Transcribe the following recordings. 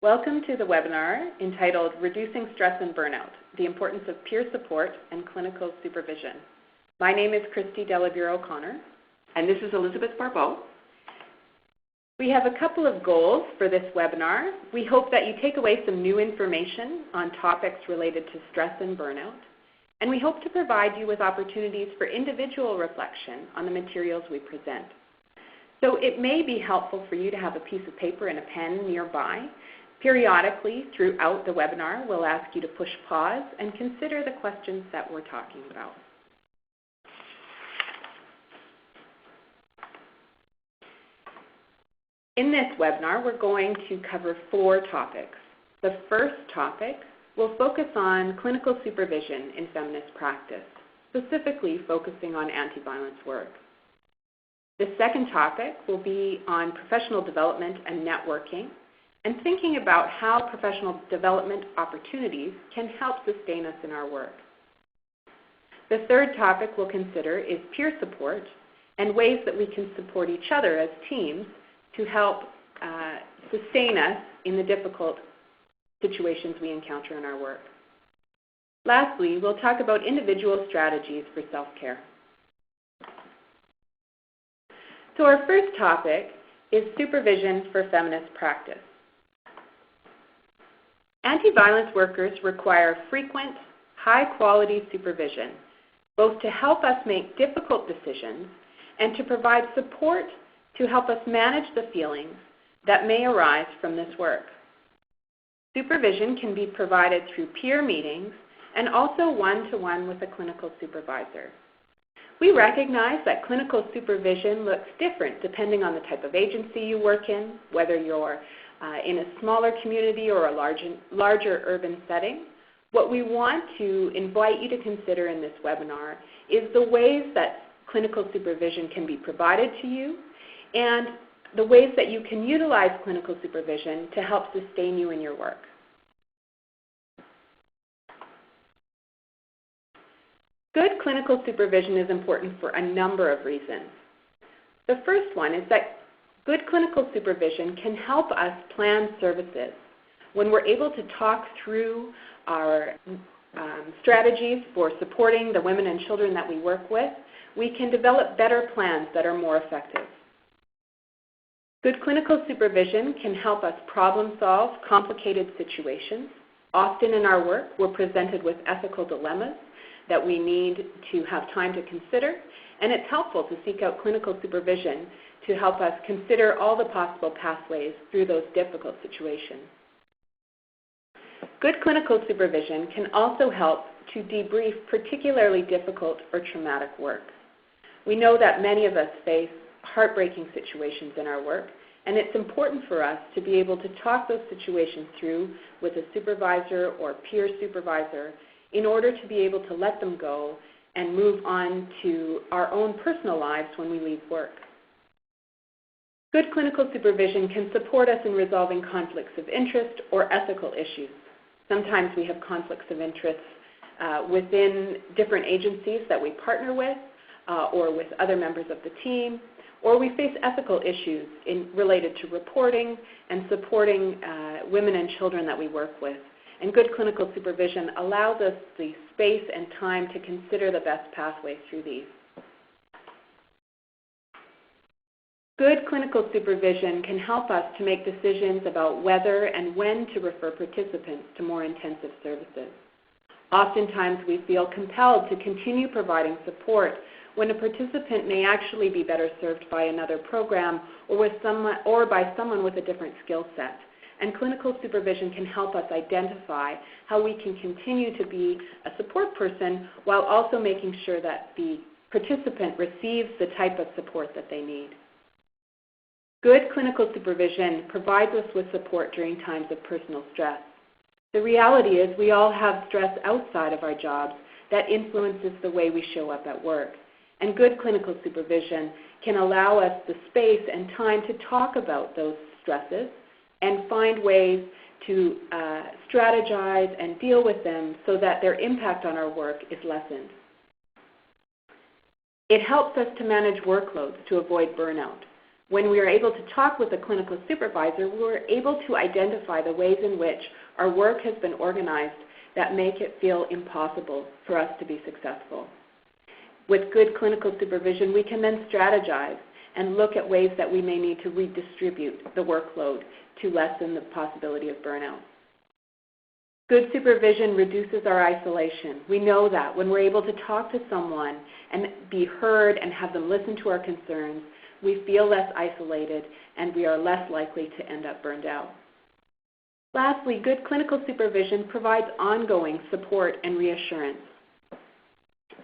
Welcome to the webinar entitled Reducing Stress and Burnout, the Importance of Peer Support and Clinical Supervision. My name is Christy Delabure-O'Connor. And this is Elizabeth Barbeau. We have a couple of goals for this webinar. We hope that you take away some new information on topics related to stress and burnout. And we hope to provide you with opportunities for individual reflection on the materials we present. So it may be helpful for you to have a piece of paper and a pen nearby. Periodically throughout the webinar, we'll ask you to push pause and consider the questions that we're talking about. In this webinar, we're going to cover 4 topics. The first topic will focus on clinical supervision in feminist practice, specifically focusing on anti-violence work. The second topic will be on professional development and networking, and thinking about how professional development opportunities can help sustain us in our work. The third topic we'll consider is peer support and ways that we can support each other as teams to help sustain us in the difficult situations we encounter in our work. Lastly, we'll talk about individual strategies for self-care. So our first topic is supervision for feminist practice. Anti-violence workers require frequent, high-quality supervision, both to help us make difficult decisions and to provide support to help us manage the feelings that may arise from this work. Supervision can be provided through peer meetings and also one-to-one with a clinical supervisor. We recognize that clinical supervision looks different depending on the type of agency you work in, whether you're in a smaller community or a larger urban setting. What we want to invite you to consider in this webinar is the ways that clinical supervision can be provided to you and the ways that you can utilize clinical supervision to help sustain you in your work. Good clinical supervision is important for a number of reasons. The first one is that good clinical supervision can help us plan services. When we're able to talk through our strategies for supporting the women and children that we work with, we can develop better plans that are more effective. Good clinical supervision can help us problem solve complicated situations. Often in our work, we're presented with ethical dilemmas that we need to have time to consider, and it's helpful to seek out clinical supervision to help us consider all the possible pathways through those difficult situations. Good clinical supervision can also help to debrief particularly difficult or traumatic work. We know that many of us face heartbreaking situations in our work, and it's important for us to be able to talk those situations through with a supervisor or peer supervisor in order to be able to let them go and move on to our own personal lives when we leave work. Good clinical supervision can support us in resolving conflicts of interest or ethical issues. Sometimes we have conflicts of interest within different agencies that we partner with or with other members of the team, or we face ethical issues related to reporting and supporting women and children that we work with. And good clinical supervision allows us the space and time to consider the best pathway through these. Good clinical supervision can help us to make decisions about whether and when to refer participants to more intensive services. Oftentimes we feel compelled to continue providing support when a participant may actually be better served by another program or by someone with a different skill set. And clinical supervision can help us identify how we can continue to be a support person while also making sure that the participant receives the type of support that they need. Good clinical supervision provides us with support during times of personal stress. The reality is we all have stress outside of our jobs that influences the way we show up at work. And good clinical supervision can allow us the space and time to talk about those stresses and find ways to strategize and deal with them so that their impact on our work is lessened. It helps us to manage workloads to avoid burnout. When we are able to talk with a clinical supervisor, we're able to identify the ways in which our work has been organized that make it feel impossible for us to be successful. With good clinical supervision, we can then strategize and look at ways that we may need to redistribute the workload to lessen the possibility of burnout. Good supervision reduces our isolation. We know that when we're able to talk to someone and be heard and have them listen to our concerns, we feel less isolated and we are less likely to end up burned out. Lastly, good clinical supervision provides ongoing support and reassurance.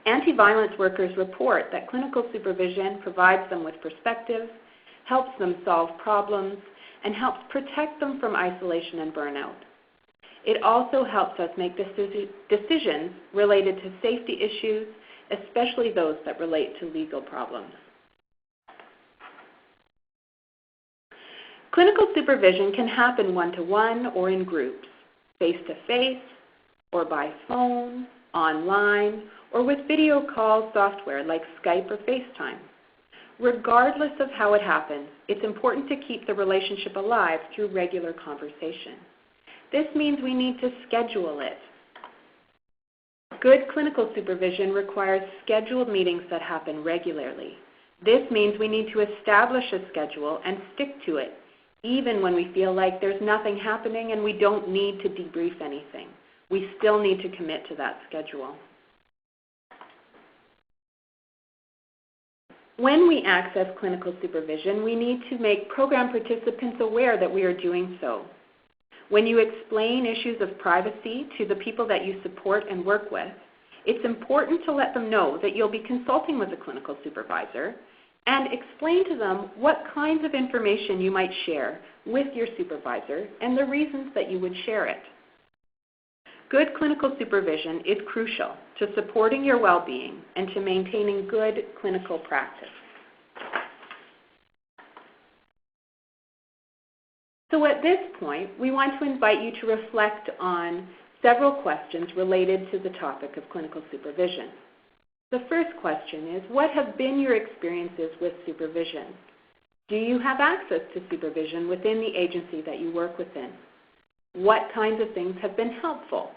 Anti-violence workers report that clinical supervision provides them with perspective, helps them solve problems, and helps protect them from isolation and burnout. It also helps us make decisions related to safety issues, especially those that relate to legal problems. Clinical supervision can happen one-to-one or in groups, face-to-face, or by phone, online, or with video call software like Skype or FaceTime. Regardless of how it happens, it's important to keep the relationship alive through regular conversation. This means we need to schedule it. Good clinical supervision requires scheduled meetings that happen regularly. This means we need to establish a schedule and stick to it, even when we feel like there's nothing happening and we don't need to debrief anything. We still need to commit to that schedule. When we access clinical supervision, we need to make program participants aware that we are doing so. When you explain issues of privacy to the people that you support and work with, it's important to let them know that you'll be consulting with a clinical supervisor and explain to them what kinds of information you might share with your supervisor and the reasons that you would share it. Good clinical supervision is crucial to supporting your well-being and to maintaining good clinical practice. So at this point, we want to invite you to reflect on several questions related to the topic of clinical supervision. The first question is, what have been your experiences with supervision? Do you have access to supervision within the agency that you work within? What kinds of things have been helpful?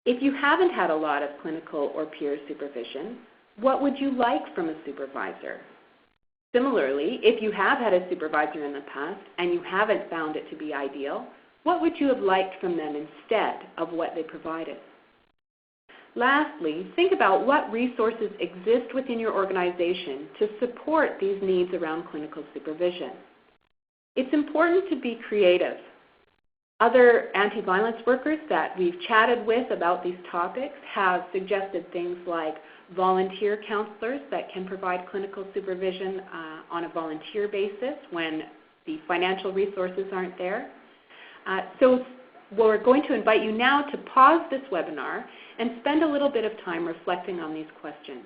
If you haven't had a lot of clinical or peer supervision, what would you like from a supervisor? Similarly, if you have had a supervisor in the past and you haven't found it to be ideal, what would you have liked from them instead of what they provided? Lastly, think about what resources exist within your organization to support these needs around clinical supervision. It's important to be creative. Other anti-violence workers that we've chatted with about these topics have suggested things like volunteer counselors that can provide clinical supervision on a volunteer basis when the financial resources aren't there. So we're going to invite you now to pause this webinar and spend a little bit of time reflecting on these questions.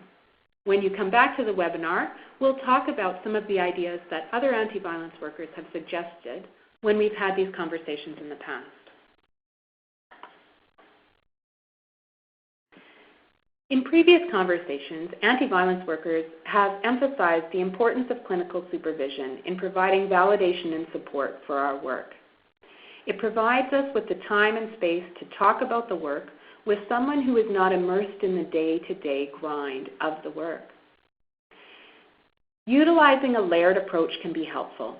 When you come back to the webinar, we'll talk about some of the ideas that other anti-violence workers have suggested when we've had these conversations in the past. In previous conversations, anti-violence workers have emphasized the importance of clinical supervision in providing validation and support for our work. It provides us with the time and space to talk about the work with someone who is not immersed in the day-to-day grind of the work. Utilizing a layered approach can be helpful.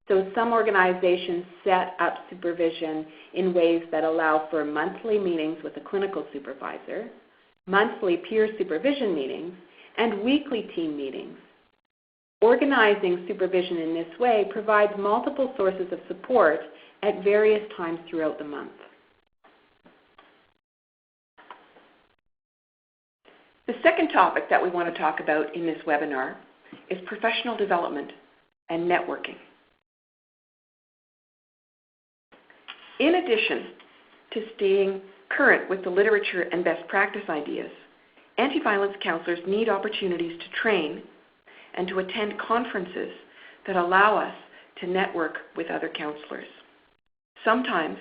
So some organizations set up supervision in ways that allow for monthly meetings with a clinical supervisor, monthly peer supervision meetings, and weekly team meetings. Organizing supervision in this way provides multiple sources of support at various times throughout the month. The second topic that we want to talk about in this webinar is professional development and networking. In addition to staying current with the literature and best practice ideas, anti-violence counselors need opportunities to train and to attend conferences that allow us to network with other counselors. Sometimes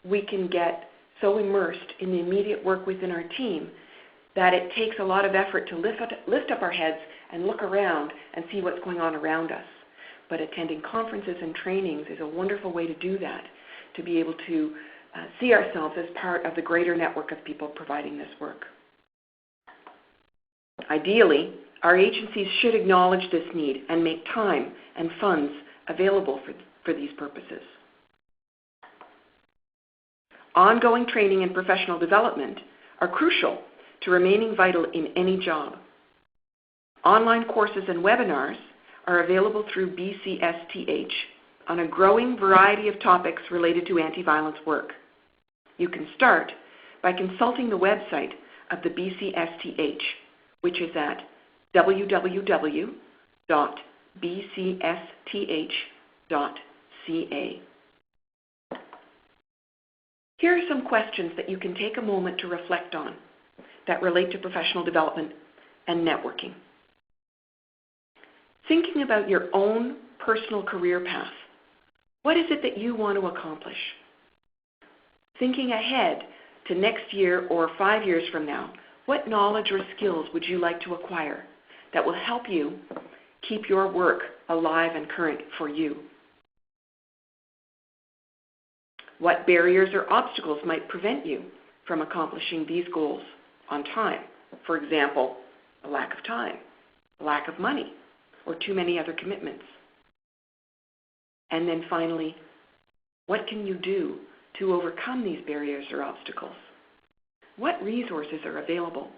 we can get so immersed in the immediate work within our team that it takes a lot of effort to lift up our heads and look around and see what's going on around us. But attending conferences and trainings is a wonderful way to do that, to be able to see ourselves as part of the greater network of people providing this work. Ideally, our agencies should acknowledge this need and make time and funds available for these purposes. Ongoing training and professional development are crucial to remaining vital in any job. Online courses and webinars are available through BCSTH on a growing variety of topics related to anti-violence work. You can start by consulting the website of the BCSTH, which is at www.bcsth.ca. Here are some questions that you can take a moment to reflect on that relate to professional development and networking. Thinking about your own personal career path, what is it that you want to accomplish? Thinking ahead to next year or 5 years from now, what knowledge or skills would you like to acquire that will help you keep your work alive and current for you? What barriers or obstacles might prevent you from accomplishing these goals on time? For example, a lack of time, a lack of money, or too many other commitments. And then finally, what can you do to overcome these barriers or obstacles? What resources are available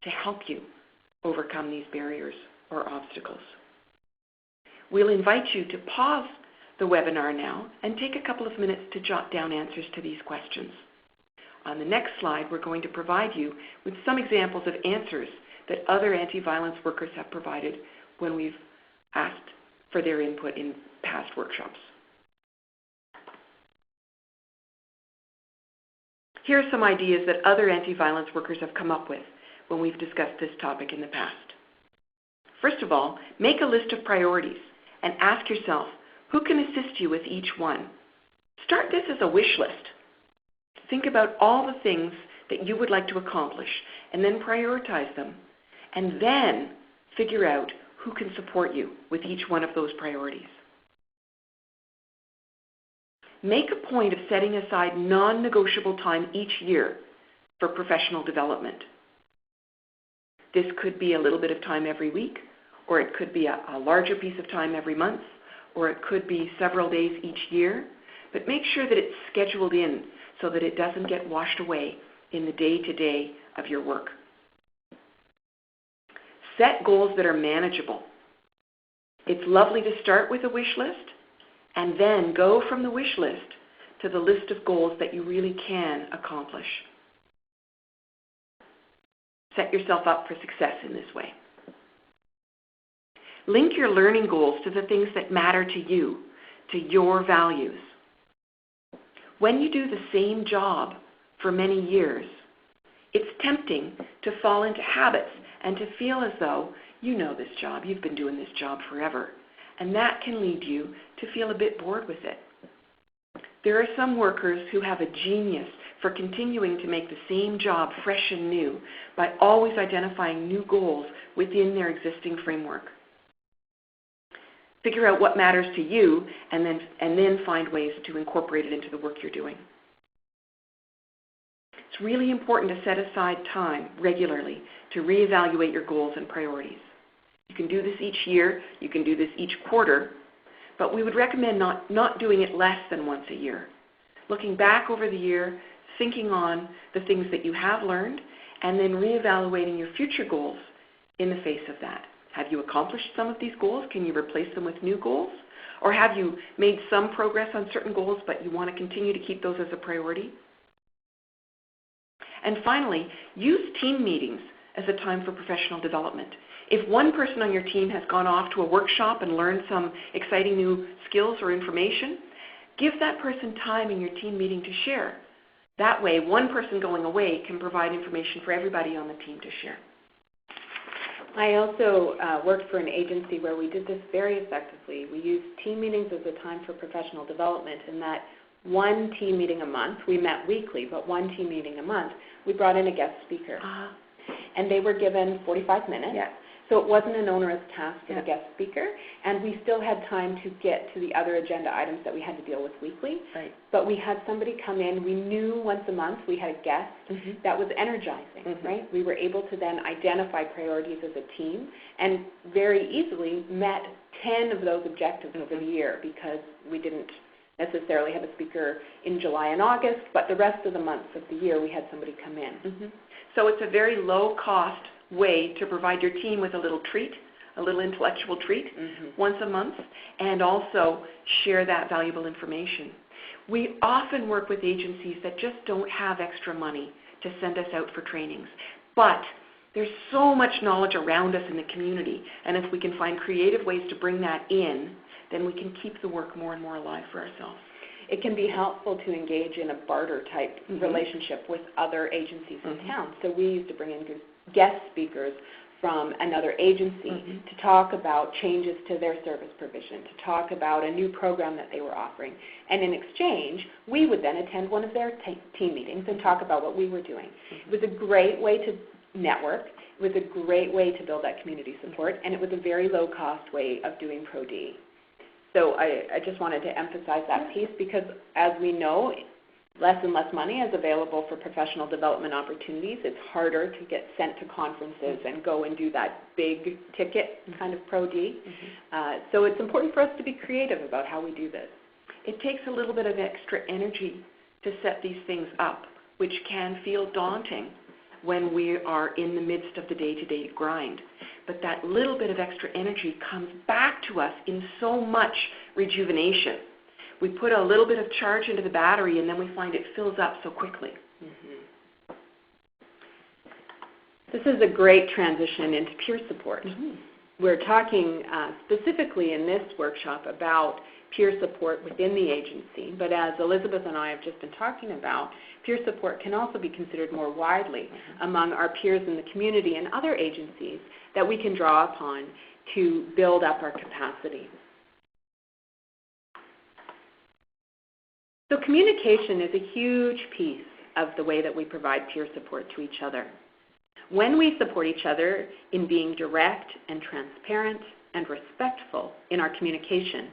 to help you overcome these barriers or obstacles? We'll invite you to pause the webinar now and take a couple of minutes to jot down answers to these questions. On the next slide, we're going to provide you with some examples of answers that other anti-violence workers have provided when we've asked for their input in past workshops. Here are some ideas that other anti-violence workers have come up with when we've discussed this topic in the past. First of all, make a list of priorities and ask yourself, who can assist you with each one? Start this as a wish list. Think about all the things that you would like to accomplish and then prioritize them, and then figure out who can support you with each one of those priorities. Make a point of setting aside non-negotiable time each year for professional development. This could be a little bit of time every week, or it could be a larger piece of time every month, or it could be several days each year, but make sure that it's scheduled in so that it doesn't get washed away in the day-to-day of your work. Set goals that are manageable. It's lovely to start with a wish list and then go from the wish list to the list of goals that you really can accomplish. Set yourself up for success in this way. Link your learning goals to the things that matter to you, to your values. When you do the same job for many years, it's tempting to fall into habits and to feel as though you know this job, you've been doing this job forever, and that can lead you to feel a bit bored with it. There are some workers who have a genius for continuing to make the same job fresh and new by always identifying new goals within their existing framework. Figure out what matters to you and then find ways to incorporate it into the work you're doing. It's really important to set aside time regularly to reevaluate your goals and priorities. You can do this each year, you can do this each quarter, but we would recommend not doing it less than once a year. Looking back over the year, thinking on the things that you have learned, and then reevaluating your future goals in the face of that. Have you accomplished some of these goals? Can you replace them with new goals? Or have you made some progress on certain goals, but you want to continue to keep those as a priority? And finally, use team meetings as a time for professional development. If one person on your team has gone off to a workshop and learned some exciting new skills or information, give that person time in your team meeting to share. That way, one person going away can provide information for everybody on the team to share. I also worked for an agency where we did this very effectively. We used team meetings as a time for professional development, in that one team meeting a month, we met weekly, but one team meeting a month, we brought in a guest speaker. And they were given 45 minutes. Yeah. So it wasn't an onerous task for the guest speaker, and we still had time to get to the other agenda items that we had to deal with weekly. Right. But we had somebody come in. We knew once a month we had a guest that was energizing, right? We were able to then identify priorities as a team and very easily met 10 of those objectives over the year because we didn't necessarily have a speaker in July and August, but the rest of the months of the year we had somebody come in. So it's a very low-cost way to provide your team with a little treat, a little intellectual treat once a month, and also share that valuable information. We often work with agencies that just don't have extra money to send us out for trainings, but there's so much knowledge around us in the community, and if we can find creative ways to bring that in, then we can keep the work more and more alive for ourselves. It can be helpful to engage in a barter-type relationship with other agencies in town. So we used to bring in guest speakers from another agency to talk about changes to their service provision, to talk about a new program that they were offering. And in exchange, we would then attend one of their team meetings and talk about what we were doing. It was a great way to network. It was a great way to build that community support, and it was a very low-cost way of doing Pro-D. So I just wanted to emphasize that piece because, as we know, less and less money is available for professional development opportunities. It's harder to get sent to conferences and go and do that big ticket kind of Pro-D. So it's important for us to be creative about how we do this. It takes a little bit of extra energy to set these things up, which can feel daunting when we are in the midst of the day-to-day grind. But that little bit of extra energy comes back to us in so much rejuvenation. We put a little bit of charge into the battery and then we find it fills up so quickly. This is a great transition into peer support. We're talking specifically in this workshop about peer support within the agency, but as Elizabeth and I have just been talking about, peer support can also be considered more widely among our peers in the community and other agencies that we can draw upon to build up our capacity. So communication is a huge piece of the way that we provide peer support to each other. When we support each other in being direct and transparent and respectful in our communication,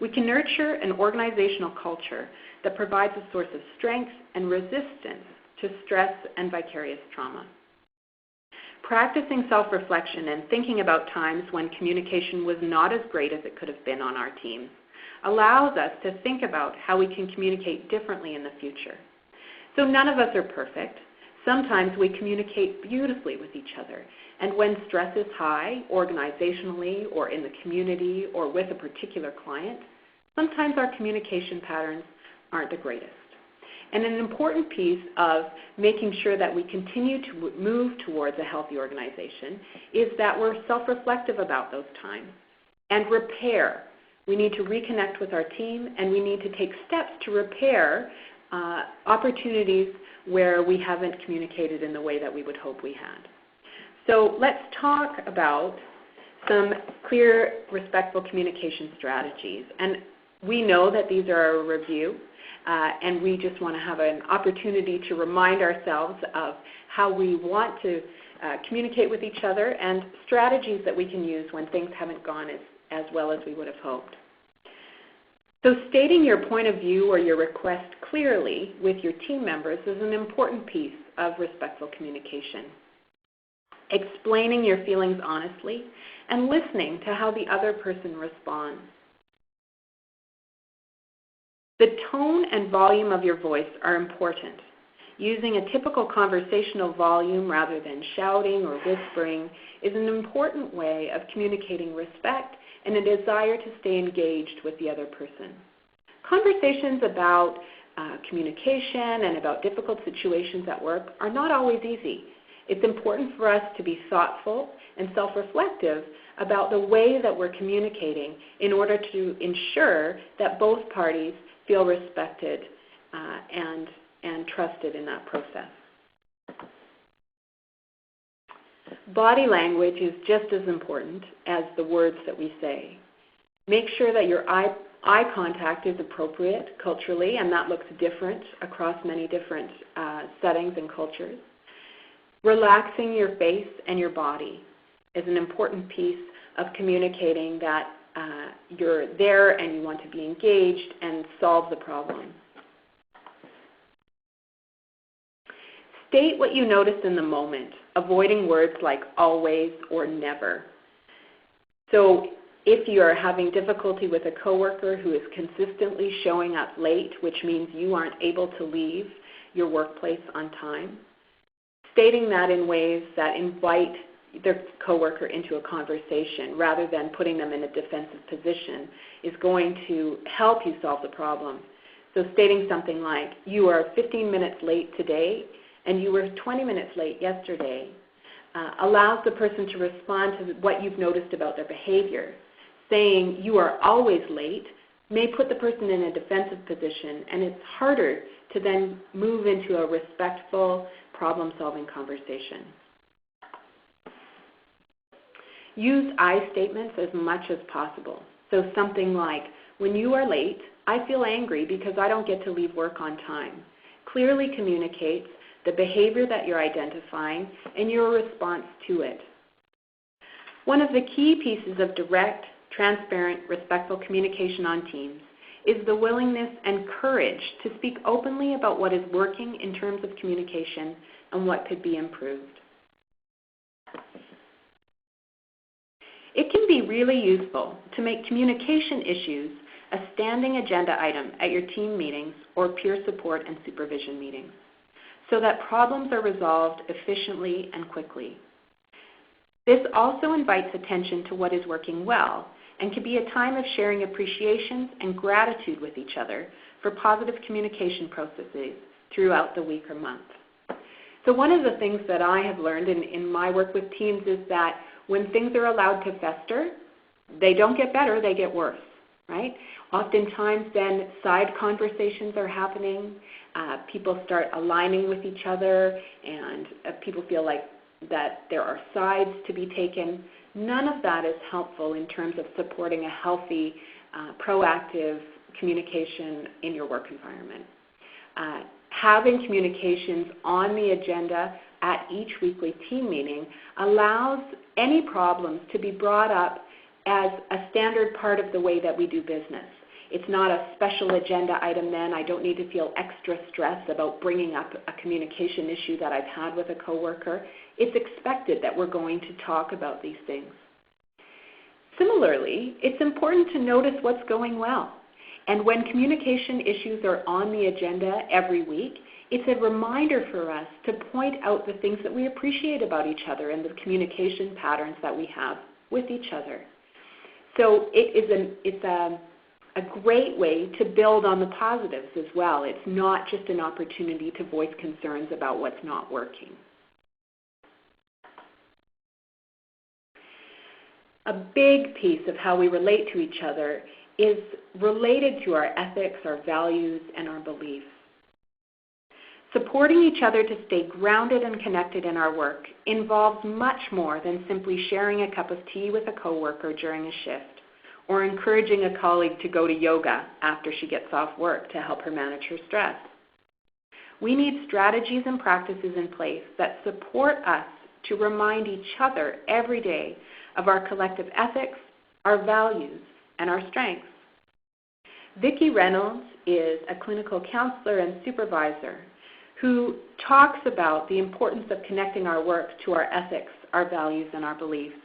we can nurture an organizational culture that provides a source of strength and resistance to stress and vicarious trauma. Practicing self-reflection and thinking about times when communication was not as great as it could have been on our teams allows us to think about how we can communicate differently in the future. So none of us are perfect. Sometimes we communicate beautifully with each other, and when stress is high, organizationally or in the community or with a particular client, sometimes our communication patterns aren't the greatest. And an important piece of making sure that we continue to move towards a healthy organization is that we're self-reflective about those times and repair. We need to reconnect with our team, and we need to take steps to repair opportunities where we haven't communicated in the way that we would hope we had. So let's talk about some clear, respectful communication strategies. And we know that these are a review, and we just want to have an opportunity to remind ourselves of how we want to communicate with each other and strategies that we can use when things haven't gone as well as we would have hoped. So stating your point of view or your request clearly with your team members is an important piece of respectful communication. Explaining your feelings honestly and listening to how the other person responds. The tone and volume of your voice are important. Using a typical conversational volume rather than shouting or whispering is an important way of communicating respect and a desire to stay engaged with the other person. Conversations about communication and about difficult situations at work are not always easy. It's important for us to be thoughtful and self-reflective about the way that we're communicating in order to ensure that both parties feel respected and trusted in that process. Body language is just as important as the words that we say. Make sure that your eye contact is appropriate culturally, and that looks different across many different settings and cultures. Relaxing your face and your body. is an important piece of communicating that you're there and you want to be engaged and solve the problem. State what you noticed in the moment, avoiding words like always or never. So if you're having difficulty with a coworker who is consistently showing up late, which means you aren't able to leave your workplace on time, stating that in ways that invite their coworker into a conversation rather than putting them in a defensive position is going to help you solve the problem. So stating something like, you are 15 minutes late today and you were 20 minutes late yesterday, allows the person to respond to what you've noticed about their behavior. Saying you are always late may put the person in a defensive position, and it's harder to then move into a respectful, problem-solving conversation. Use I statements as much as possible. So something like, when you are late, I feel angry because I don't get to leave work on time. Clearly communicates the behavior that you're identifying and your response to it. One of the key pieces of direct, transparent, respectful communication on teams is the willingness and courage to speak openly about what is working in terms of communication and what could be improved. It can be really useful to make communication issues a standing agenda item at your team meetings or peer support and supervision meetings, so that problems are resolved efficiently and quickly. This also invites attention to what is working well and can be a time of sharing appreciations and gratitude with each other for positive communication processes throughout the week or month. So one of the things that I have learned in my work with teams is that when things are allowed to fester, they don't get better, they get worse, right? Oftentimes then side conversations are happening, people start aligning with each other, and people feel like that there are sides to be taken. None of that is helpful in terms of supporting a healthy, proactive communication in your work environment. Having communications on the agenda at each weekly team meeting allows any problems to be brought up as a standard part of the way that we do business. It's not a special agenda item then. I don't need to feel extra stress about bringing up a communication issue that I've had with a coworker. It's expected that we're going to talk about these things. Similarly, it's important to notice what's going well. And when communication issues are on the agenda every week, it's a reminder for us to point out the things that we appreciate about each other and the communication patterns that we have with each other. So it's a great way to build on the positives as well. It's not just an opportunity to voice concerns about what's not working. A big piece of how we relate to each other is related to our ethics, our values, and our beliefs. Supporting each other to stay grounded and connected in our work involves much more than simply sharing a cup of tea with a coworker during a shift or encouraging a colleague to go to yoga after she gets off work to help her manage her stress. We need strategies and practices in place that support us to remind each other every day of our collective ethics, our values, and our strengths. Vicki Reynolds is a clinical counselor and supervisor who talks about the importance of connecting our work to our ethics, our values, and our beliefs.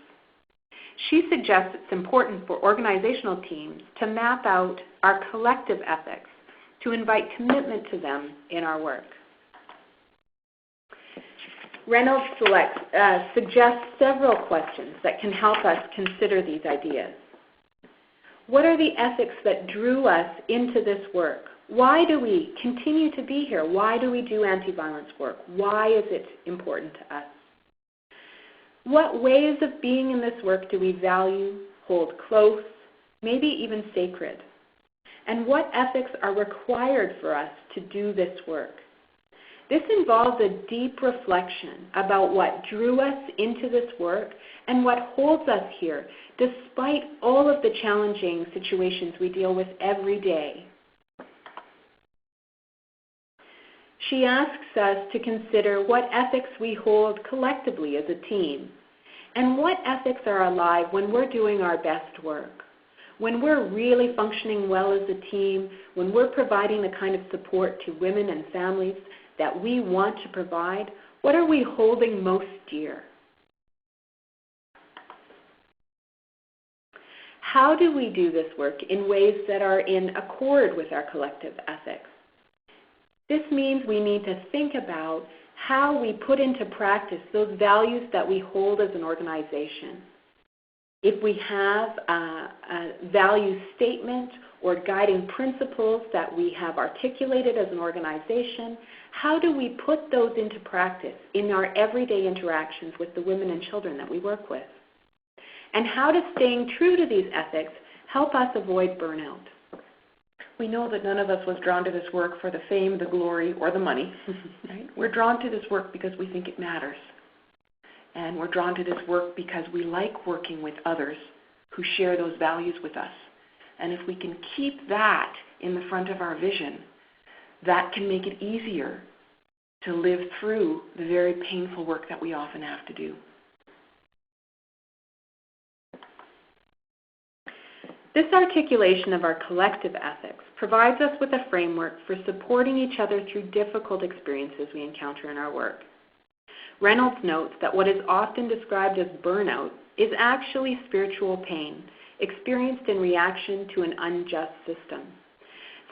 She suggests it's important for organizational teams to map out our collective ethics, to invite commitment to them in our work. Reynolds suggests several questions that can help us consider these ideas. What are the ethics that drew us into this work? Why do we continue to be here? Why do we do anti-violence work? Why is it important to us? What ways of being in this work do we value, hold close, maybe even sacred? And what ethics are required for us to do this work? This involves a deep reflection about what drew us into this work and what holds us here, despite all of the challenging situations we deal with every day. She asks us to consider what ethics we hold collectively as a team And what ethics are alive when we're doing our best work? When we're really functioning well as a team, when we're providing the kind of support to women and families that we want to provide, what are we holding most dear? How do we do this work in ways that are in accord with our collective ethics? This means we need to think about how we put into practice those values that we hold as an organization. If we have a value statement or guiding principles that we have articulated as an organization, how do we put those into practice in our everyday interactions with the women and children that we work with? And how does staying true to these ethics help us avoid burnout? We know that none of us was drawn to this work for the fame, the glory, or the money. Right? We're drawn to this work because we think it matters. And we're drawn to this work because we like working with others who share those values with us. And if we can keep that in the front of our vision, that can make it easier to live through the very painful work that we often have to do. This articulation of our collective ethics provides us with a framework for supporting each other through difficult experiences we encounter in our work. Reynolds notes that what is often described as burnout is actually spiritual pain experienced in reaction to an unjust system.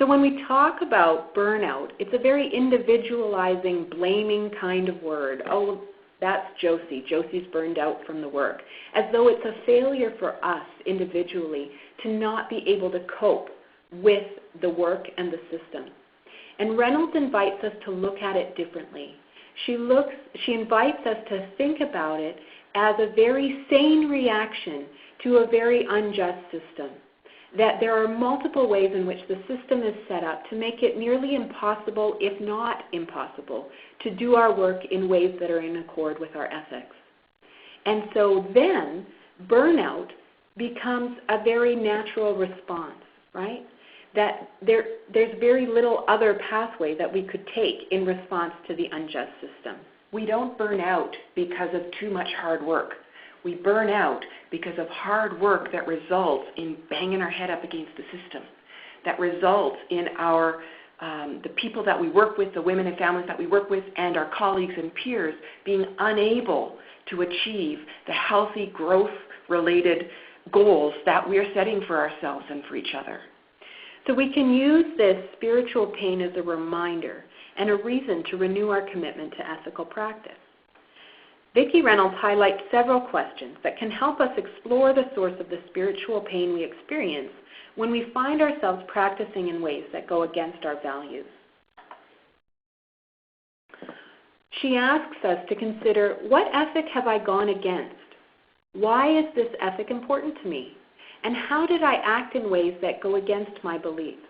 So when we talk about burnout, it's a very individualizing, blaming kind of word. Oh, that's Josie. Josie's burned out from the work. As though it's a failure for us individually to not be able to cope with the work and the system. And Reynolds invites us to look at it differently. She invites us to think about it as a very sane reaction to a very unjust system. That there are multiple ways in which the system is set up to make it nearly impossible, if not impossible, to do our work in ways that are in accord with our ethics. And so then, burnout becomes a very natural response, right? That there's very little other pathway that we could take in response to the unjust system. We don't burn out because of too much hard work. We burn out because of hard work that results in banging our head up against the system, that results in our the people that we work with, the women and families that we work with, and our colleagues and peers being unable to achieve the healthy growth-related goals that we are setting for ourselves and for each other. So we can use this spiritual pain as a reminder and a reason to renew our commitment to ethical practice. Vicki Reynolds highlights several questions that can help us explore the source of the spiritual pain we experience when we find ourselves practicing in ways that go against our values. She asks us to consider, what ethic have I gone against? Why is this ethic important to me? And how did I act in ways that go against my beliefs?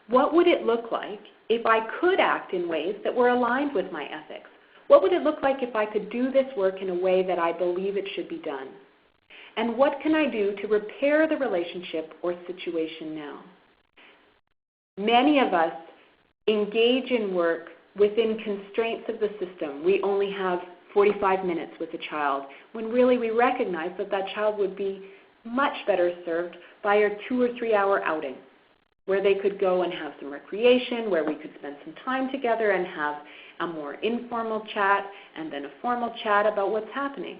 What would it look like if I could act in ways that were aligned with my ethics? What would it look like if I could do this work in a way that I believe it should be done? And what can I do to repair the relationship or situation now? Many of us engage in work within constraints of the system. We only have 45 minutes with a child, when really we recognize that that child would be much better served by a 2 or 3 hour outing, where they could go and have some recreation, where we could spend some time together and have a more informal chat and then a formal chat about what's happening.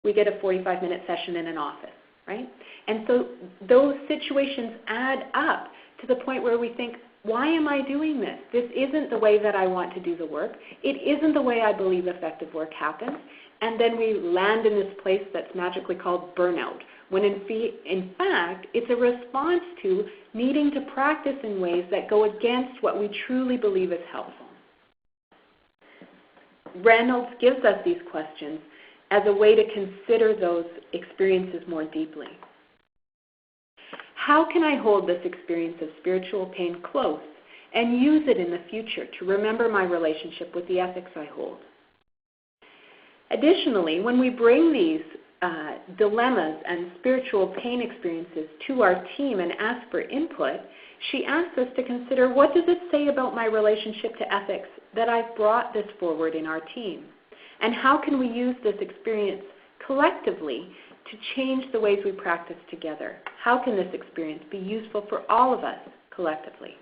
We get a 45-minute session in an office, right? And so those situations add up to the point where we think, why am I doing this? This isn't the way that I want to do the work. It isn't the way I believe effective work happens. And then we land in this place that's magically called burnout, when in fact, it's a response to needing to practice in ways that go against what we truly believe is helpful. Reynolds gives us these questions as a way to consider those experiences more deeply. How can I hold this experience of spiritual pain close and use it in the future to remember my relationship with the ethics I hold? Additionally, when we bring these dilemmas and spiritual pain experiences to our team and ask for input, she asks us to consider, what does it say about my relationship to ethics that I've brought this forward in our team? And how can we use this experience collectively to change the ways we practice together? How can this experience be useful for all of us collectively?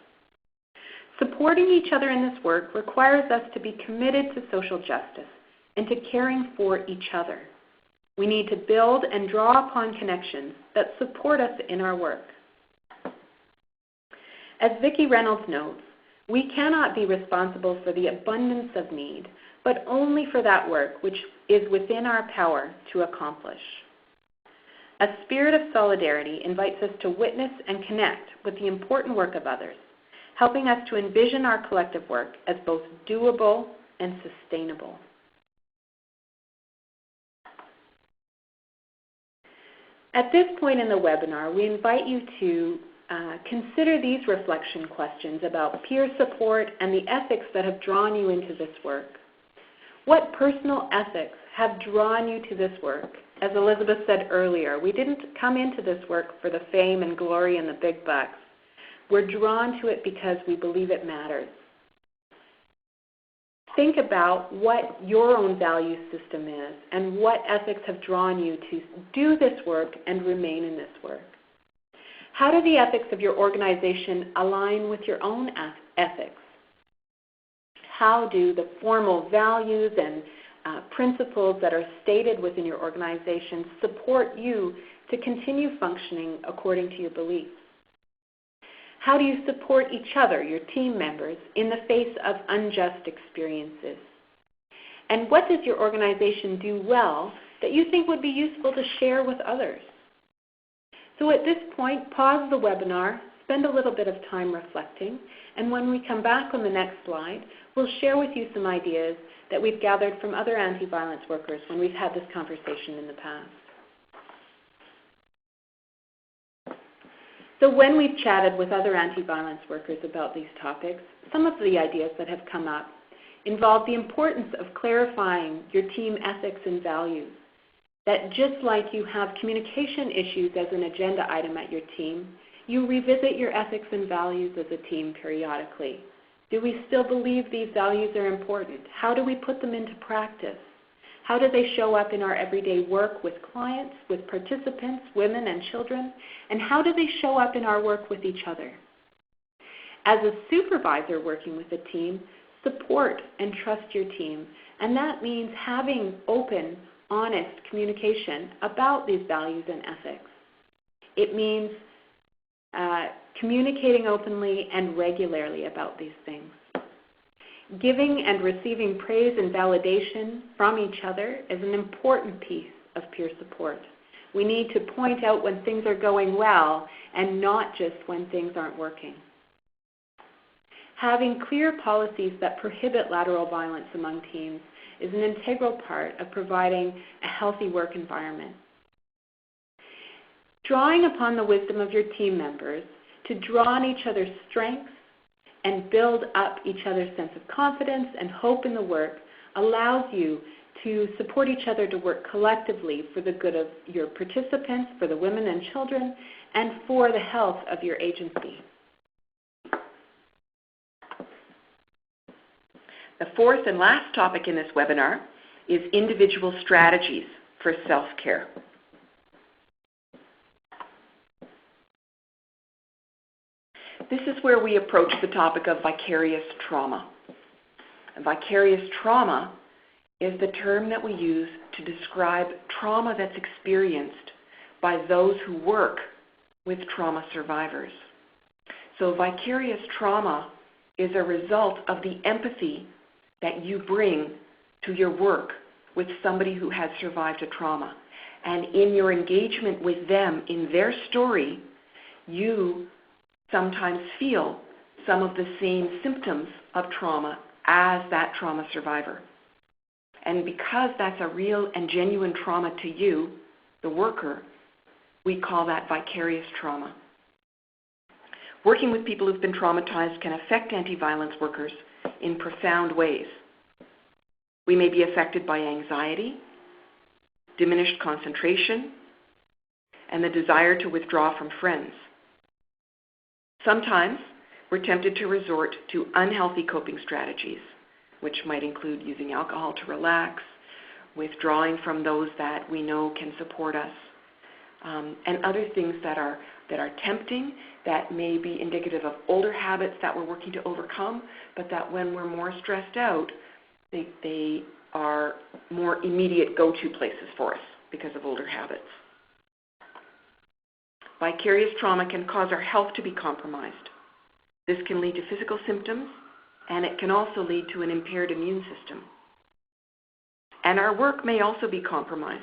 Supporting each other in this work requires us to be committed to social justice and to caring for each other. We need to build and draw upon connections that support us in our work. As Vicki Reynolds notes, we cannot be responsible for the abundance of need, but only for that work which is within our power to accomplish. A spirit of solidarity invites us to witness and connect with the important work of others, helping us to envision our collective work as both doable and sustainable. At this point in the webinar, we invite you to consider these reflection questions about peer support and the ethics that have drawn you into this work. What personal ethics have drawn you to this work? As Elizabeth said earlier, we didn't come into this work for the fame and glory and the big bucks. We're drawn to it because we believe it matters. Think about what your own value system is and what ethics have drawn you to do this work and remain in this work. How do the ethics of your organization align with your own ethics? How do the formal values and principles that are stated within your organization support you to continue functioning according to your beliefs? How do you support each other, your team members, in the face of unjust experiences? And what does your organization do well that you think would be useful to share with others? So at this point, pause the webinar, spend a little bit of time reflecting, and when we come back on the next slide, we'll share with you some ideas that we've gathered from other anti-violence workers when we've had this conversation in the past. So when we've chatted with other anti-violence workers about these topics, some of the ideas that have come up involve the importance of clarifying your team ethics and values. That just like you have communication issues as an agenda item at your team, you revisit your ethics and values as a team periodically. Do we still believe these values are important? How do we put them into practice? How do they show up in our everyday work with clients, with participants, women and children? And how do they show up in our work with each other? As a supervisor working with a team, support and trust your team. And that means having open, honest communication about these values and ethics. It means communicating openly and regularly about these things. Giving and receiving praise and validation from each other is an important piece of peer support. We need to point out when things are going well and not just when things aren't working. Having clear policies that prohibit lateral violence among teams is an integral part of providing a healthy work environment. Drawing upon the wisdom of your team members to draw on each other's strengths and build up each other's sense of confidence and hope in the work allows you to support each other to work collectively for the good of your participants, for the women and children, and for the health of your agency. The fourth and last topic in this webinar is individual strategies for self-care. This is where we approach the topic of vicarious trauma. And vicarious trauma is the term that we use to describe trauma that's experienced by those who work with trauma survivors. So vicarious trauma is a result of the empathy that you bring to your work with somebody who has survived a trauma. And in your engagement with them in their story, you sometimes feel some of the same symptoms of trauma as that trauma survivor. And because that's a real and genuine trauma to you, the worker, we call that vicarious trauma. Working with people who've been traumatized can affect anti-violence workers in profound ways. We may be affected by anxiety, diminished concentration, and the desire to withdraw from friends. Sometimes we're tempted to resort to unhealthy coping strategies, which might include using alcohol to relax, withdrawing from those that we know can support us, and other things that are tempting, that may be indicative of older habits that we're working to overcome, but that when we're more stressed out, they are more immediate go-to places for us because of older habits. Vicarious trauma can cause our health to be compromised. This can lead to physical symptoms, and it can also lead to an impaired immune system. And our work may also be compromised.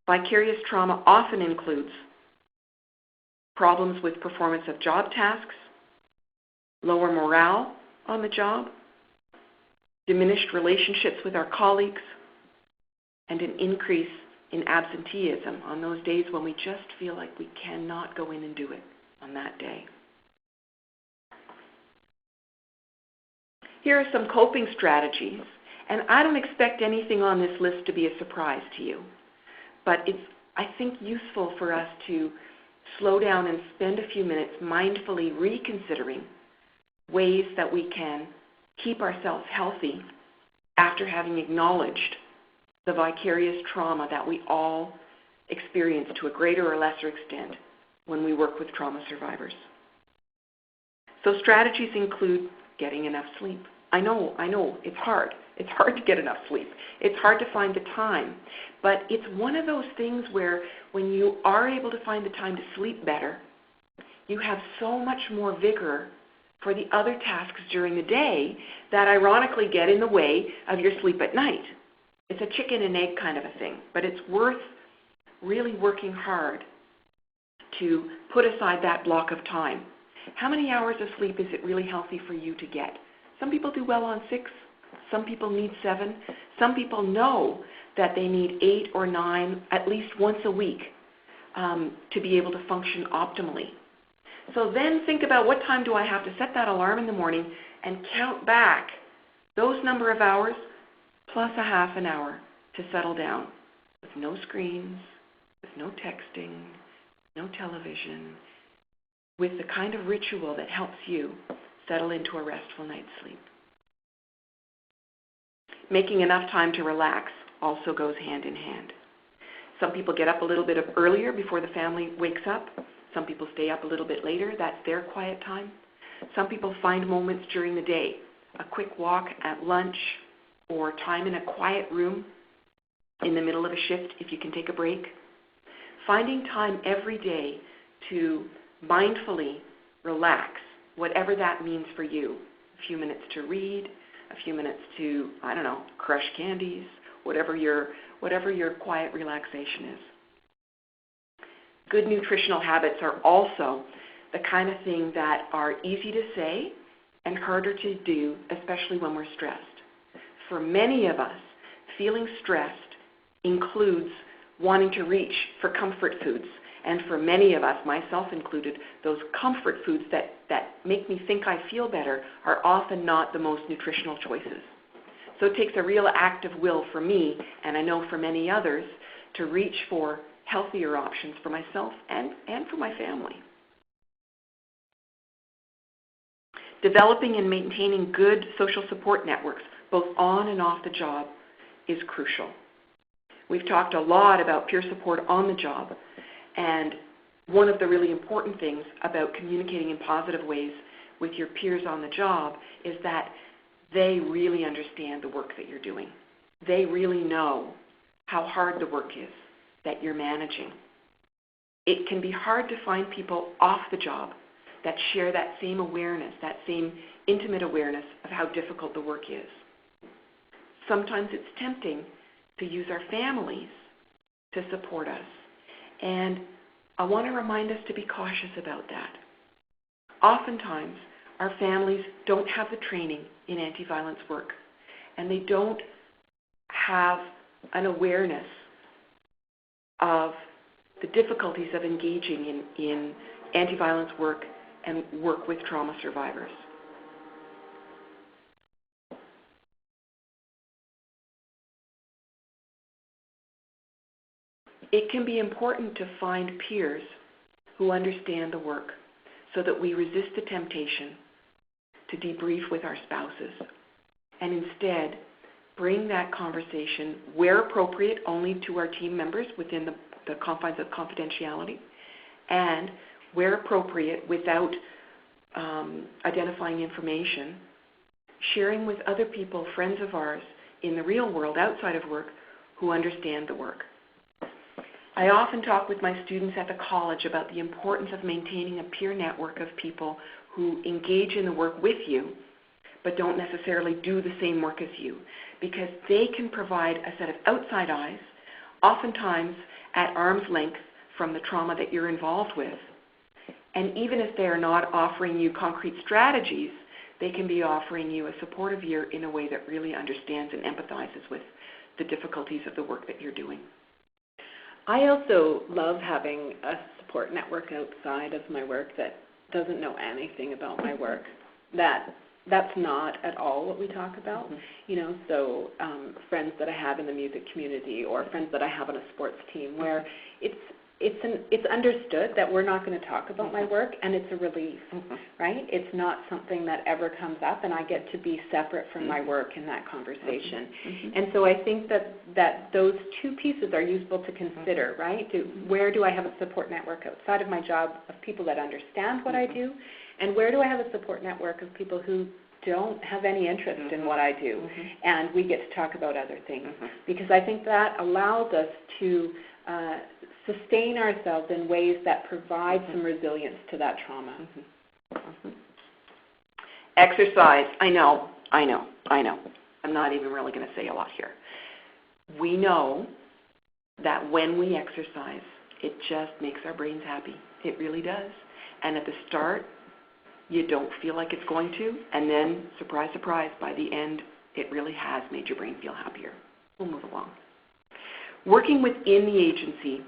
Vicarious trauma often includes problems with performance of job tasks, lower morale on the job, diminished relationships with our colleagues, and an increase in absenteeism on those days when we just feel like we cannot go in and do it on that day. Here are some coping strategies, and I don't expect anything on this list to be a surprise to you, but it's, I think, useful for us to slow down and spend a few minutes mindfully reconsidering ways that we can keep ourselves healthy after having acknowledged the vicarious trauma that we all experience to a greater or lesser extent when we work with trauma survivors. So strategies include getting enough sleep. I know, it's hard. It's hard to get enough sleep. It's hard to find the time. But it's one of those things where when you are able to find the time to sleep better, you have so much more vigor for the other tasks during the day that ironically get in the way of your sleep at night. It's a chicken and egg kind of a thing, but it's worth really working hard to put aside that block of time. How many hours of sleep is it really healthy for you to get? Some people do well on 6. Some people need 7. Some people know that they need 8 or 9 at least once a week to be able to function optimally. So then think about, what time do I have to set that alarm in the morning and count back those number of hours plus a half an hour to settle down with no screens, with no texting, no television, with the kind of ritual that helps you settle into a restful night's sleep. Making enough time to relax also goes hand in hand. Some people get up a little bit earlier before the family wakes up. Some people stay up a little bit later. That's their quiet time. Some people find moments during the day, a quick walk at lunch or time in a quiet room in the middle of a shift if you can take a break. Finding time every day to mindfully relax, whatever that means for you. A few minutes to read, a few minutes to, crush candies, whatever your quiet relaxation is. Good nutritional habits are also the kind of thing that are easy to say and harder to do, especially when we're stressed. For many of us, feeling stressed includes wanting to reach for comfort foods. And for many of us, myself included, those comfort foods that make me think I feel better are often not the most nutritional choices. So it takes a real act of will for me, and I know for many others, to reach for healthier options for myself and for my family. Developing and maintaining good social support networks, both on and off the job, is crucial. We've talked a lot about peer support on the job, and one of the really important things about communicating in positive ways with your peers on the job is that they really understand the work that you're doing. They really know how hard the work is that you're managing. It can be hard to find people off the job that share that same awareness, that same intimate awareness of how difficult the work is. Sometimes it's tempting to use our families to support us. And I want to remind us to be cautious about that. Oftentimes, our families don't have the training in anti-violence work, and they don't have an awareness of the difficulties of engaging in anti-violence work and work with trauma survivors. It can be important to find peers who understand the work so that we resist the temptation to debrief with our spouses and instead bring that conversation, where appropriate, only to our team members within the confines of confidentiality, and where appropriate, without identifying information, sharing with other people, friends of ours, in the real world, outside of work, who understand the work. I often talk with my students at the college about the importance of maintaining a peer network of people who engage in the work with you, but don't necessarily do the same work as you, because they can provide a set of outside eyes, oftentimes at arm's length from the trauma that you're involved with. And even if they are not offering you concrete strategies, they can be offering you a supportive ear in a way that really understands and empathizes with the difficulties of the work that you're doing. I also love having a support network outside of my work that doesn't know anything about my work. That's not at all what we talk about. So friends that I have in the music community, or friends that I have on a sports team, where it's understood that we're not going to talk about my work, and it's a relief, right? It's not something that ever comes up, and I get to be separate from my work in that conversation. And so I think that those two pieces are useful to consider, right? Where do I have a support network outside of my job of people that understand what I do, and where do I have a support network of people who don't have any interest in what I do, and we get to talk about other things, because I think that allows us to sustain ourselves in ways that provide some resilience to that trauma. Exercise. I know. I'm not even really going to say a lot here. We know that when we exercise, it just makes our brains happy. It really does. And at the start, you don't feel like it's going to, and then, surprise, surprise, by the end, it really has made your brain feel happier. We'll move along. Working within the agency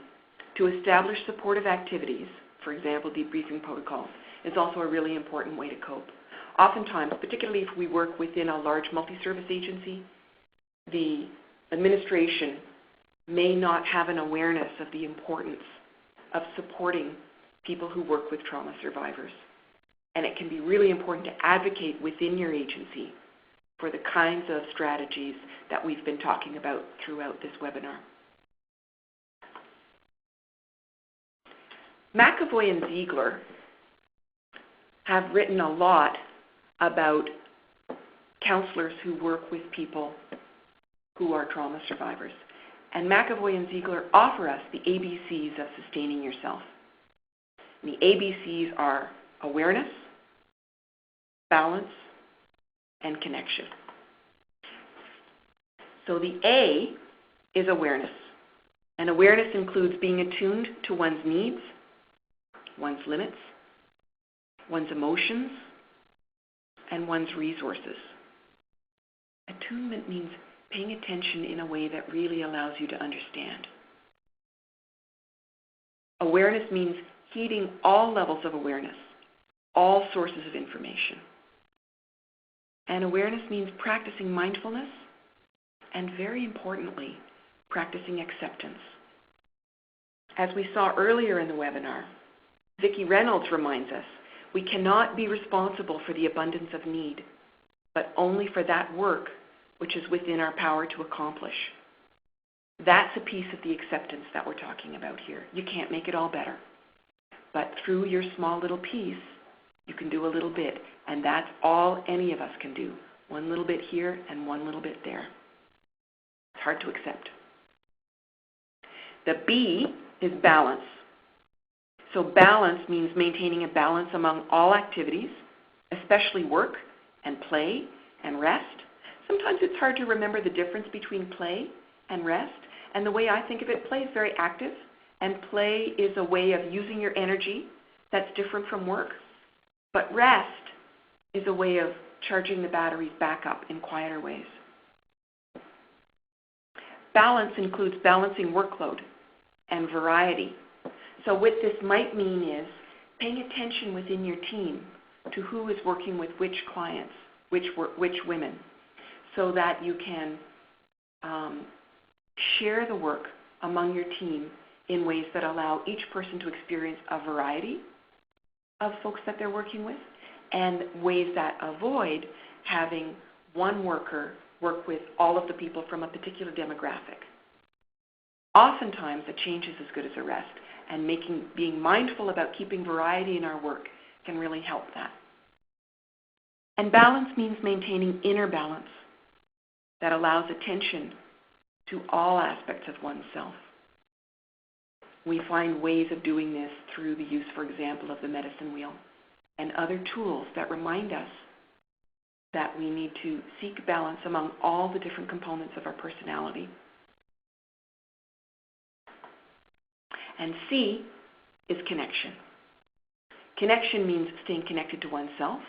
to establish supportive activities, for example, debriefing protocols, is also a really important way to cope. Oftentimes, particularly if we work within a large multi-service agency, the administration may not have an awareness of the importance of supporting people who work with trauma survivors. And it can be really important to advocate within your agency for the kinds of strategies that we've been talking about throughout this webinar. McAvoy and Ziegler have written a lot about counselors who work with people who are trauma survivors. And McAvoy and Ziegler offer us the ABCs of sustaining yourself. And the ABCs are awareness, balance, and connection. So the A is awareness. And awareness includes being attuned to one's needs, one's limits, one's emotions, and one's resources. Attunement means paying attention in a way that really allows you to understand. Awareness means heeding all levels of awareness, all sources of information. And awareness means practicing mindfulness and, very importantly, practicing acceptance. As we saw earlier in the webinar, Vicki Reynolds reminds us, we cannot be responsible for the abundance of need, but only for that work which is within our power to accomplish. That's a piece of the acceptance that we're talking about here. You can't make it all better. But through your small little piece, you can do a little bit, and that's all any of us can do. One little bit here and one little bit there. It's hard to accept. The B is balance. So balance means maintaining a balance among all activities, especially work and play and rest. Sometimes it's hard to remember the difference between play and rest. And the way I think of it, play is very active, and play is a way of using your energy that's different from work. But rest is a way of charging the batteries back up in quieter ways. Balance includes balancing workload and variety. So what this might mean is paying attention within your team to who is working with which clients, which women, so that you can share the work among your team in ways that allow each person to experience a variety of folks that they're working with, and ways that avoid having one worker work with all of the people from a particular demographic. Oftentimes, a change is as good as a rest, and being mindful about keeping variety in our work can really help that. And balance means maintaining inner balance that allows attention to all aspects of oneself. We find ways of doing this through the use, for example, of the medicine wheel and other tools that remind us that we need to seek balance among all the different components of our personality. And C is connection. Connection means staying connected to oneself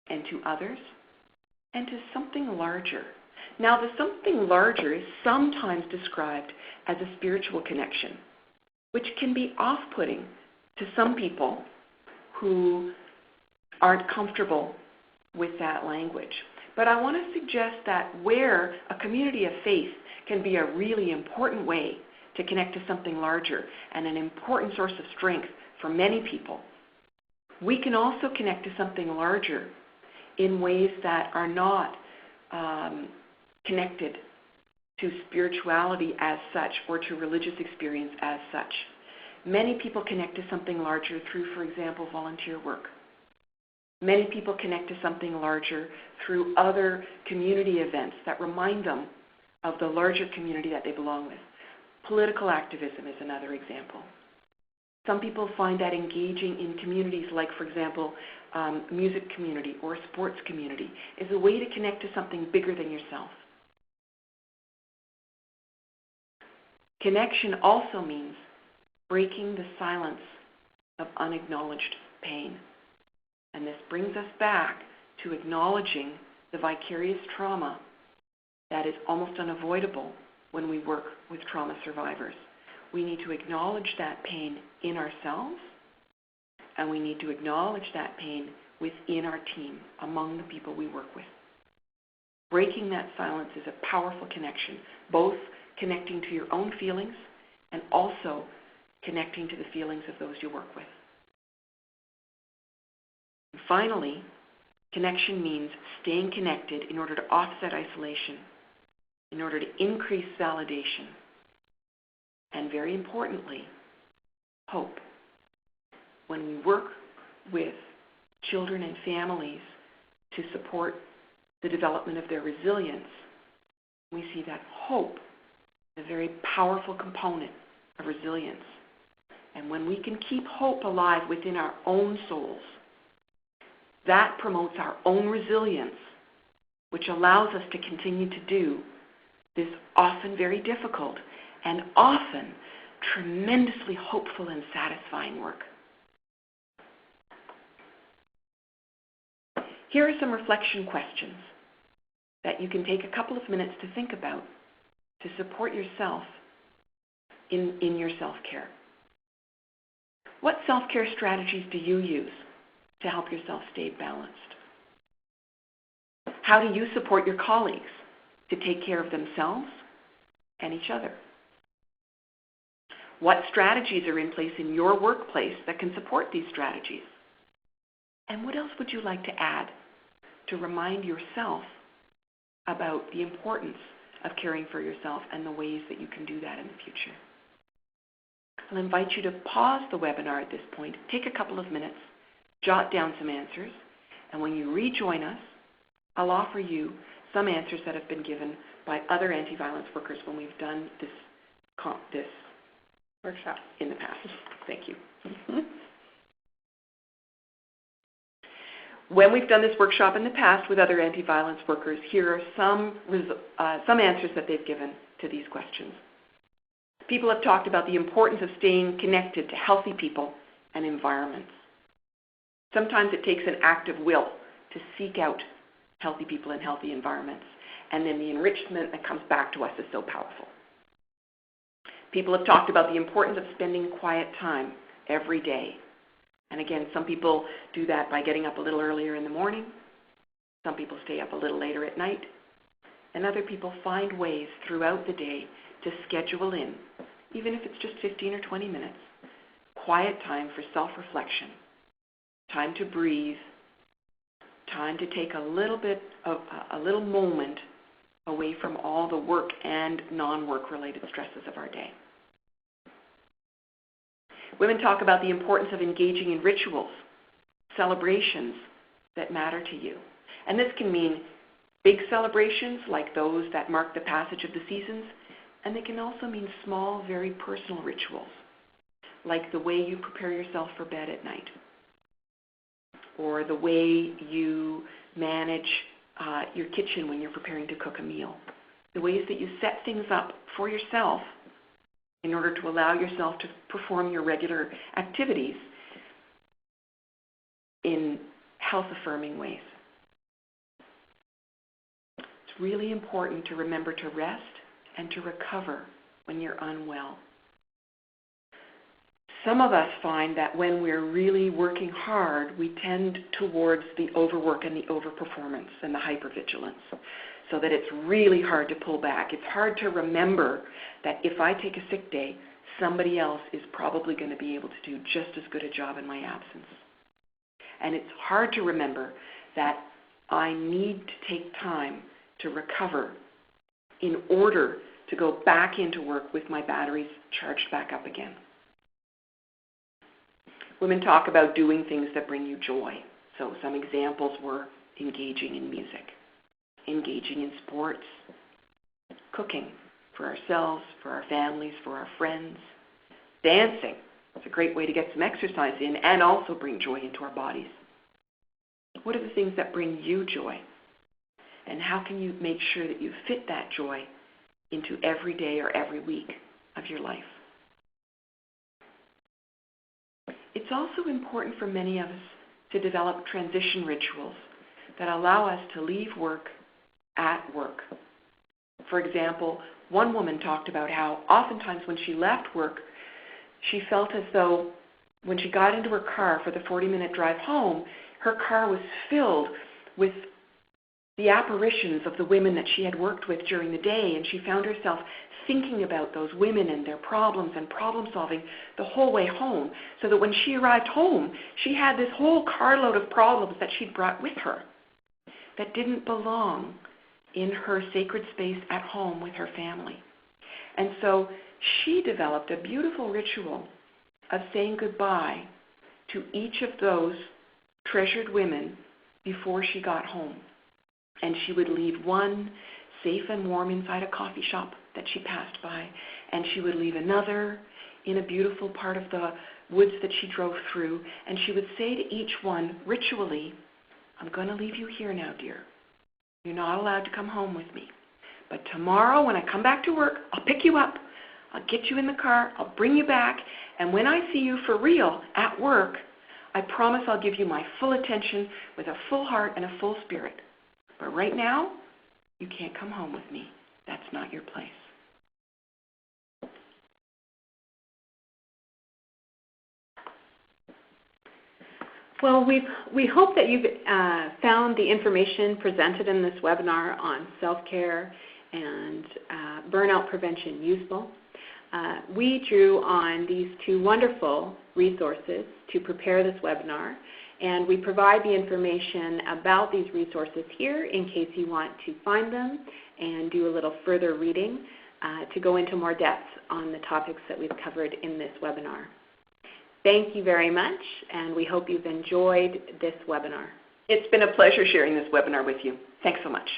and to others and to something larger. Now, the something larger is sometimes described as a spiritual connection, which can be off-putting to some people who aren't comfortable with that language. But I want to suggest that where a community of faith can be a really important way to connect to something larger and an important source of strength for many people, we can also connect to something larger in ways that are not connected to spirituality as such or to religious experience as such. Many people connect to something larger through, for example, volunteer work. Many people connect to something larger through other community events that remind them of the larger community that they belong with. Political activism is another example. Some people find that engaging in communities like, for example, music community or sports community is a way to connect to something bigger than yourself. Connection also means breaking the silence of unacknowledged pain. And this brings us back to acknowledging the vicarious trauma that is almost unavoidable when we work with trauma survivors. We need to acknowledge that pain in ourselves, and we need to acknowledge that pain within our team, among the people we work with. Breaking that silence is a powerful connection, both connecting to your own feelings and also connecting to the feelings of those you work with. And finally, connection means staying connected in order to offset isolation, in order to increase validation, and very importantly, hope. When we work with children and families to support the development of their resilience, we see that hope is a very powerful component of resilience. And when we can keep hope alive within our own souls, that promotes our own resilience, which allows us to continue to do this often very difficult and often tremendously hopeful and satisfying work. Here are some reflection questions that you can take a couple of minutes to think about to support yourself in your self-care. What self-care strategies do you use to help yourself stay balanced? How do you support your colleagues to take care of themselves and each other? What strategies are in place in your workplace that can support these strategies? And what else would you like to add to remind yourself about the importance of caring for yourself and the ways that you can do that in the future? I'll invite you to pause the webinar at this point, take a couple of minutes, jot down some answers, and when you rejoin us, I'll offer you some answers that have been given by other anti-violence workers when we've done this workshop in the past. Thank you. When we've done this workshop in the past with other anti-violence workers, here are some answers that they've given to these questions. People have talked about the importance of staying connected to healthy people and environments. Sometimes it takes an act of will to seek out healthy people and healthy environments, and then the enrichment that comes back to us is so powerful. People have talked about the importance of spending quiet time every day. And again, some people do that by getting up a little earlier in the morning. Some people stay up a little later at night. And other people find ways throughout the day to schedule in, even if it's just 15 or 20 minutes, quiet time for self-reflection, time to breathe, time to take a little moment away from all the work and non-work related stresses of our day. Women talk about the importance of engaging in rituals, celebrations that matter to you. And this can mean big celebrations like those that mark the passage of the seasons, and they can also mean small, very personal rituals, like the way you prepare yourself for bed at night, or the way you manage your kitchen when you're preparing to cook a meal, the ways that you set things up for yourself in order to allow yourself to perform your regular activities in health-affirming ways. It's really important to remember to rest and to recover when you're unwell. Some of us find that when we're really working hard, we tend towards the overwork and the overperformance and the hypervigilance, so that it's really hard to pull back. It's hard to remember that if I take a sick day, somebody else is probably going to be able to do just as good a job in my absence. And it's hard to remember that I need to take time to recover in order to go back into work with my batteries charged back up again. Women talk about doing things that bring you joy. So some examples were engaging in music, engaging in sports, cooking for ourselves, for our families, for our friends, dancing. It's a great way to get some exercise in and also bring joy into our bodies. What are the things that bring you joy? And how can you make sure that you fit that joy into every day or every week of your life? It's also important for many of us to develop transition rituals that allow us to leave work at work. For example, one woman talked about how oftentimes when she left work, she felt as though when she got into her car for the 40-minute drive home, her car was filled with the apparitions of the women that she had worked with during the day, and she found herself thinking about those women and their problems and problem solving the whole way home, so that when she arrived home, she had this whole carload of problems that she'd brought with her that didn't belong in her sacred space at home with her family. And so she developed a beautiful ritual of saying goodbye to each of those treasured women before she got home. And she would leave one safe and warm inside a coffee shop that she passed by, and she would leave another in a beautiful part of the woods that she drove through, and she would say to each one ritually, I'm going to leave you here now, dear. You're not allowed to come home with me. But tomorrow when I come back to work, I'll pick you up. I'll get you in the car. I'll bring you back. And when I see you for real at work, I promise I'll give you my full attention with a full heart and a full spirit. But right now, you can't come home with me. That's not your place. Well, we hope that you've found the information presented in this webinar on self-care and burnout prevention useful. We drew on these two wonderful resources to prepare this webinar, and we provide the information about these resources here in case you want to find them and do a little further reading to go into more depth on the topics that we've covered in this webinar. Thank you very much, and we hope you've enjoyed this webinar. It's been a pleasure sharing this webinar with you. Thanks so much.